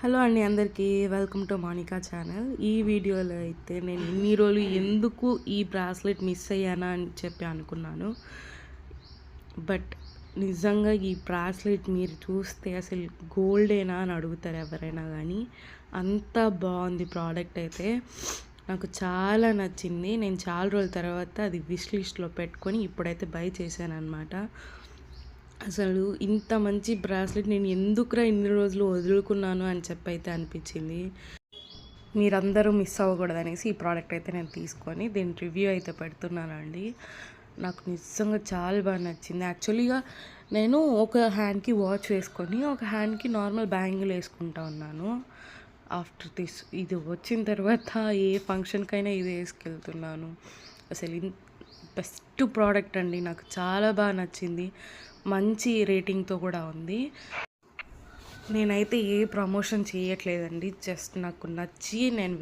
Hello అండి అందరికీ welcome to Monika channel. ఈ వీడియోలో అయితే నేను ఇన్ని రోజులు ఎందుకు ఈ బ్రాస్లెట్ మిస్ అయ్యానా అని చెప్పి అనుకున్నాను. బట్ నిజంగా ఈ బ్రాస్లెట్ మీరు చూస్తే అసలు గోల్డేనా అని అడుగుతారు ఎవరైనా కానీ, అంత బాగుంది ప్రోడక్ట్ అయితే. నాకు చాలా నచ్చింది. నేను చాలా రోజుల తర్వాత అది విష్ లిస్ట్లో పెట్టుకొని ఇప్పుడైతే బై చేశాను అనమాట. అసలు ఇంత మంచి బ్రాస్లెట్ నేను ఎందుకురా ఇన్ని రోజులు వదులుకున్నాను అని చెప్పి అయితే అనిపించింది. మీరందరూ మిస్ అవ్వకూడదనేసి ఈ ప్రోడక్ట్ అయితే నేను తీసుకొని దీని రివ్యూ అయితే పెడుతున్నానండి. నాకు నిజంగా చాలా బాగా నచ్చింది. యాక్చువల్లీగా నేను ఒక హ్యాండ్కి వాచ్ వేసుకొని ఒక హ్యాండ్కి నార్మల్ బ్యాంగిల్ వేసుకుంటా ఉన్నాను. ఆఫ్టర్ ఇది వచ్చిన తర్వాత ఏ ఫంక్షన్కైనా ఇది వేసుకెళ్తున్నాను. అసలు బెస్ట్ ప్రోడక్ట్ అండి. నాకు చాలా బాగా నచ్చింది. మంచి రేటింగ్తో కూడా ఉంది. నేనైతే ఏ ప్రమోషన్ చేయట్లేదండి. జస్ట్ నాకు నచ్చి నేను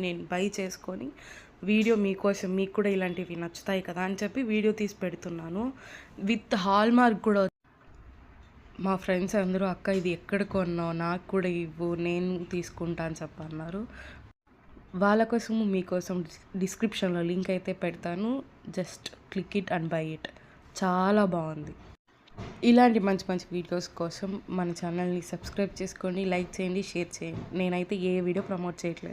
నేను బై చేసుకొని వీడియో మీకోసం, మీకు కూడా ఇలాంటివి నచ్చుతాయి కదా అని చెప్పి వీడియో తీసి పెడుతున్నాను. విత్ హాల్మార్క్ కూడా. మా ఫ్రెండ్స్ అందరూ అక్క ఇది ఎక్కడ కొన్నావు, నాకు కూడా ఇవ్వు, నేను తీసుకుంటా అని చెప్పన్నారు. వాళ్ళ కోసము మీకోసం డిస్క్రిప్షన్లో లింక్ అయితే పెడతాను. Just click it and by it. చాలా బాగుంది. ఇలాంటి మంచి మంచి వీడియోస్ కోసం మన ఛానల్ని సబ్స్క్రైబ్ చేసుకోండి, లైక్ చేయండి, షేర్ చేయండి. నేనైతే ఏ వీడియో ప్రమోట్ చేయట్లేదు.